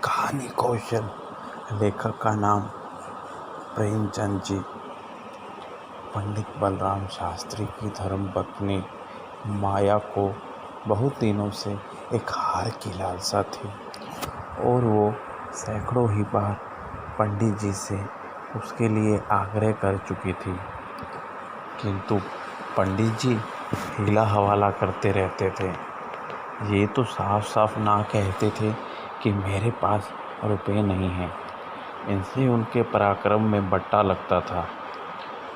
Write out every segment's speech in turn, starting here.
कहानी कौशल। लेखक का नाम प्रेमचंद जी। पंडित बलराम शास्त्री की धर्मपत्नी माया को बहुत दिनों से एक हार की लालसा थी और वो सैकड़ों ही बार पंडित जी से उसके लिए आग्रह कर चुकी थी, किंतु पंडित जी हीला हवाला करते रहते थे। ये तो साफ साफ ना कहते थे कि मेरे पास रुपए नहीं हैं। इनसे उनके पराक्रम में बट्टा लगता था।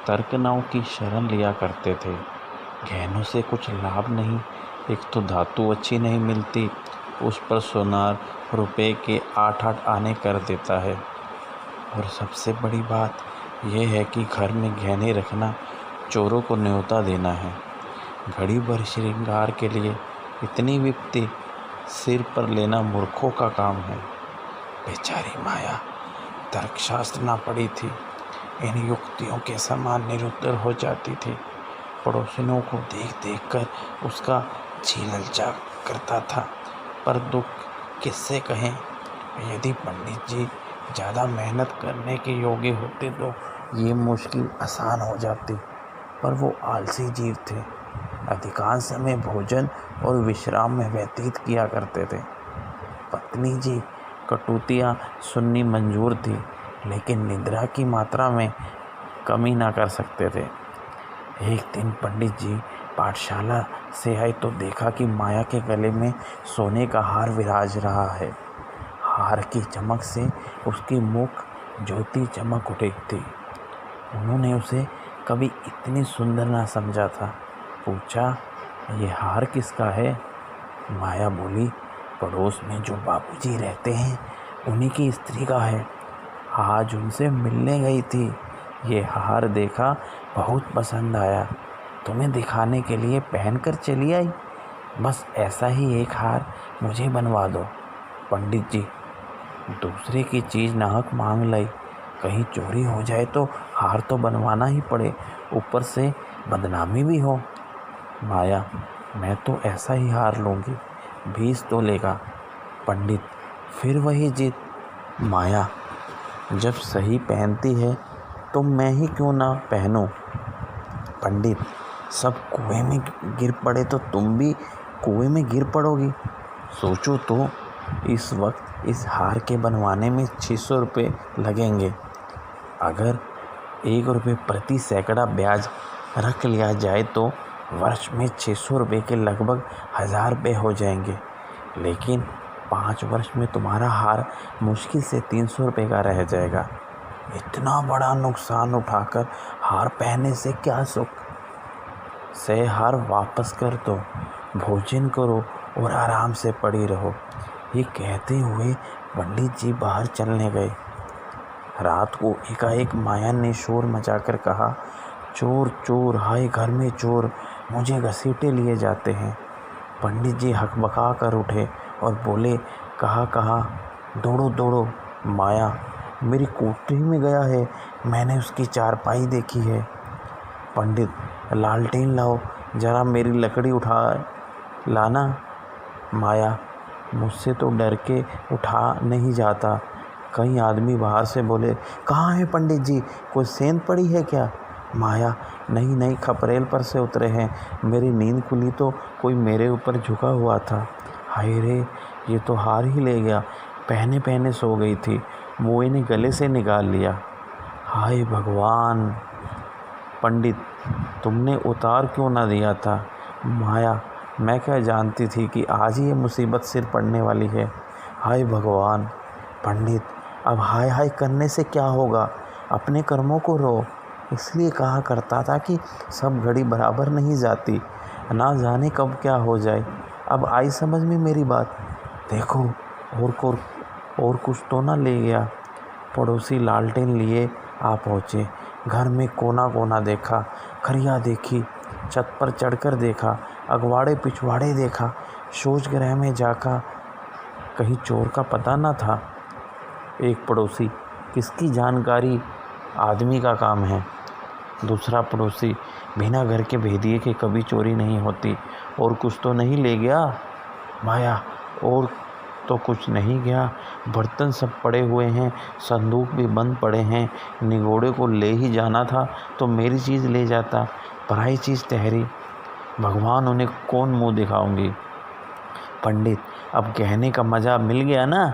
तर्कनाओं की शरण लिया करते थे। गहनों से कुछ लाभ नहीं, एक तो धातु अच्छी नहीं मिलती, उस पर सोनार रुपए के 8-8 आने कर देता है। और सबसे बड़ी बात यह है कि घर में गहने रखना चोरों को न्योता देना है। घड़ी भर श्रृंगार के लिए इतनी विपत्ति सिर पर लेना मूर्खों का काम है। बेचारी माया तर्कशास्त्र ना पड़ी थी, इन युक्तियों के समान निरुत्तर हो जाती थी। पड़ोसियों को देख देख कर उसका जी ललचा करता था, पर दुख किससे कहें। यदि पंडित जी ज़्यादा मेहनत करने के योग्य होते तो ये मुश्किल आसान हो जाती, पर वो आलसी जीव थे। अधिकांश समय भोजन और विश्राम में व्यतीत किया करते थे। पत्नी जी कटौतियाँ सुननी मंजूर थी, लेकिन निद्रा की मात्रा में कमी ना कर सकते थे। एक दिन पंडित जी पाठशाला से आए तो देखा कि माया के गले में सोने का हार विराज रहा है। हार की चमक से उसकी मुख ज्योति चमक उठी थी। उन्होंने उसे कभी इतनी सुंदर ना समझा था। पूछा, ये हार किसका है? माया बोली, पड़ोस में जो बाबूजी रहते हैं उन्हीं की स्त्री का है। आज उनसे मिलने गई थी, ये हार देखा, बहुत पसंद आया, तुम्हें दिखाने के लिए पहन कर चली आई। बस ऐसा ही एक हार मुझे बनवा दो। पंडित जी दूसरे की चीज़ नाहक मांग लाई, कहीं चोरी हो जाए तो हार तो बनवाना ही पड़े, ऊपर से बदनामी भी हो। माया, मैं तो ऐसा ही हार लूँगी, 20 तो लेगा। पंडित फिर वही जिद। माया, जब सही पहनती है तो मैं ही क्यों ना पहनूं? पंडित, सब कुएं में गिर पड़े तो तुम भी कुएं में गिर पड़ोगी। सोचो तो, इस वक्त इस हार के बनवाने में 600 रुपये लगेंगे। अगर 1 रुपये प्रति सैकड़ा ब्याज रख लिया जाए तो वर्ष में 600 रुपये के लगभग 1000 रुपये हो जाएंगे। लेकिन 5 वर्ष में तुम्हारा हार मुश्किल से 300 रुपये का रह जाएगा। इतना बड़ा नुकसान उठाकर हार पहनने से क्या सुख। से हार वापस कर दो, भोजन करो और आराम से पड़ी रहो। ये कहते हुए पंडित जी बाहर चलने गए। रात को एकाएक माया ने शोर मचाकर कहा, चोर चोर, हाय घर में चोर, मुझे घसीटे लिए जाते हैं। पंडित जी हकबका कर उठे और बोले, कहाँ दौड़ो दौड़ो। माया, मेरी कोठरी में गया है, मैंने उसकी चारपाई देखी है। पंडित, लालटेन लाओ, जरा मेरी लकड़ी उठा लाना। माया, मुझसे तो डर के उठा नहीं जाता। कई आदमी बाहर से बोले, कहाँ है पंडित जी, कोई सेंध पड़ी है क्या? माया, नहीं, खपरेल पर से उतरे हैं, मेरी नींद खुली तो कोई मेरे ऊपर झुका हुआ था। हाय रे, ये तो हार ही ले गया, पहने पहने सो गई थी, वो इन्हें गले से निकाल लिया। हाय भगवान। पंडित, तुमने उतार क्यों ना दिया था? माया, मैं क्या जानती थी कि आज ही ये मुसीबत सिर पड़ने वाली है। हाय भगवान। पंडित, अब हाय हाय करने से क्या होगा, अपने कर्मों को रो। इसलिए कहा करता था कि सब घड़ी बराबर नहीं जाती, ना जाने कब क्या हो जाए। अब आई समझ में मेरी बात। देखो, और कुछ तो ना ले गया। पड़ोसी लालटेन लिए आ पहुँचे। घर में कोना कोना देखा, खरिया देखी, छत पर चढ़कर देखा, अगवाड़े पिछवाड़े देखा, शौच गृह में जाकर कहीं चोर का पता न था। एक पड़ोसी, किसकी जानकारी आदमी का काम है। दूसरा पड़ोसी, बिना घर के भेदिए के कभी चोरी नहीं होती, और कुछ तो नहीं ले गया। माया, तो कुछ नहीं गया, बर्तन सब पड़े हुए हैं, संदूक भी बंद पड़े हैं। निगोड़े को ले ही जाना था तो मेरी चीज़ ले जाता, पराई चीज़ ठहरी। भगवान उन्हें कौन मुँह दिखाऊंगी। पंडित, अब कहने का मज़ा मिल गया ना।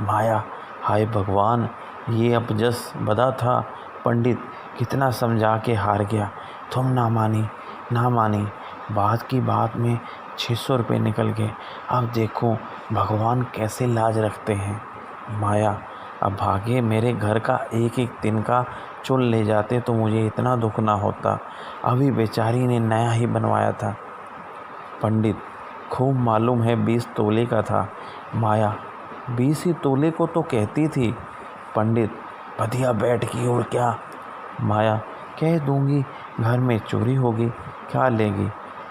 माया, हाय भगवान, ये अपजस बदा था। पंडित, कितना समझा के हार गया। तुम ना मानी। बात की बात में 600 रुपये निकल गए। अब देखो भगवान कैसे लाज रखते हैं। माया, अब भागे मेरे घर का एक एक तिनका चुन ले जाते तो मुझे इतना दुख ना होता। अभी बेचारी ने नया ही बनवाया था। पंडित, खूब मालूम है 20 तोले का था। माया, 20 ही तोले को तो कहती थी। पंडित, बढ़िया बैठ की और क्या। माया, कह दूंगी घर में चोरी होगी, क्या लेगी।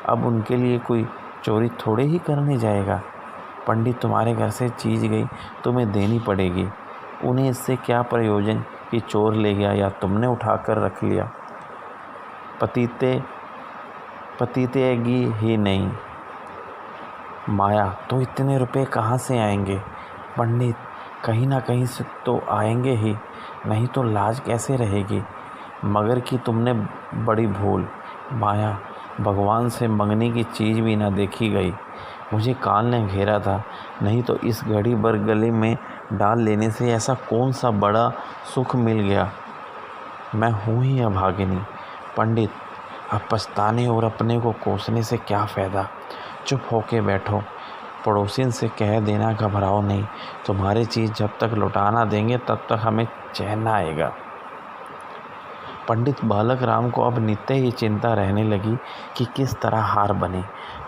अब उनके लिए कोई चोरी थोड़े ही करने जाएगा। पंडित, तुम्हारे घर से चीज़ गई तुम्हें देनी पड़ेगी। उन्हें इससे क्या प्रयोजन कि चोर ले गया या तुमने उठाकर रख लिया। पतीतेगी ही नहीं। माया, तो इतने रुपए कहाँ से आएंगे। पंडित, कहीं ना कहीं से तो आएंगे ही, नहीं तो लाज कैसे रहेगी। मगर कि तुमने बड़ी भूल। माया, भगवान से मंगने की चीज़ भी ना देखी गई। मुझे काल ने घेरा था, नहीं तो इस घड़ी भर गले में डाल लेने से ऐसा कौन सा बड़ा सुख मिल गया। मैं हूँ ही अभागिनी। पंडित, अब पछताने और अपने को कोसने से क्या फ़ायदा। चुप होके बैठो। पड़ोसिन से कह देना घबराओ नहीं, तुम्हारी चीज़ जब तक लौटाना देंगे तब तक हमें चैन ना आएगा। पंडित बालक राम को अब नित्य ही चिंता रहने लगी कि किस तरह हार बने।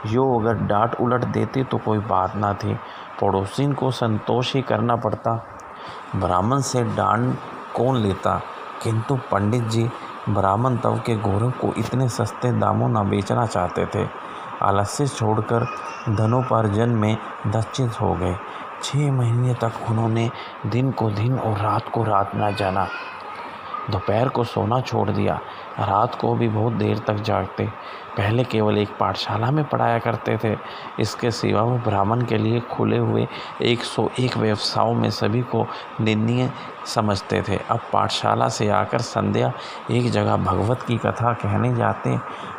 यो अगर डांट उलट देते तो कोई बात ना थी, पड़ोसिन को संतोष ही करना पड़ता। ब्राह्मण से डांट कौन लेता, किंतु पंडित जी ब्राह्मण तव के गौरव को इतने सस्ते दामों न बेचना चाहते थे। आलस्य छोड़कर धनोपार्जन में दक्षित हो गए। 6 महीने तक उन्होंने दिन को दिन और रात को रात न जाना। दोपहर को सोना छोड़ दिया, रात को भी बहुत देर तक जागते। पहले केवल एक पाठशाला में पढ़ाया करते थे, इसके सिवा वो ब्राह्मण के लिए खुले हुए 101 व्यवसायों में सभी को निंदनीय समझते थे। अब पाठशाला से आकर संध्या एक जगह भगवत की कथा कहने जाते,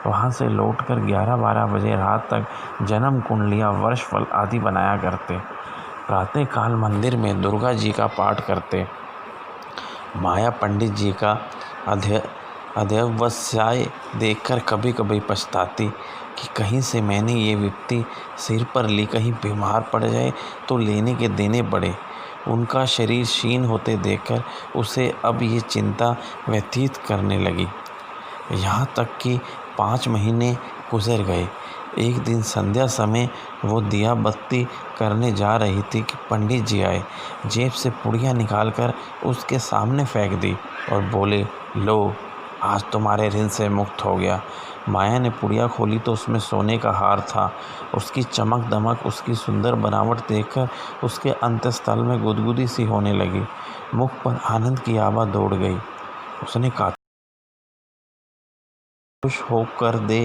वहाँ से लौटकर 11-12 बजे रात तक जन्म कुंडलियाँ, वर्षफल आदि बनाया करते। प्रातःकाल मंदिर में दुर्गा जी का पाठ करते। माया पंडित जी का अध्यवसाय देखकर कभी कभी पछताती कि कहीं से मैंने ये विपत्ति सिर पर ली, कहीं बीमार पड़ जाए तो लेने के देने पड़े। उनका शरीर क्षीण होते देखकर उसे अब ये चिंता व्यतीत करने लगी। यहाँ तक कि 5 महीने गुजर गए। एक दिन संध्या समय वो दिया बत्ती करने जा रही थी कि पंडित जी आए। जेब से पुड़िया निकालकर उसके सामने फेंक दी और बोले, लो, आज तुम्हारे ऋण से मुक्त हो गया। माया ने पुड़िया खोली तो उसमें सोने का हार था। उसकी चमक दमक, उसकी सुंदर बनावट देखकर उसके अंतस्थल में गुदगुदी सी होने लगी। मुख पर आनंद की आभा दौड़ गई। उसने कहा, खुश होकर दे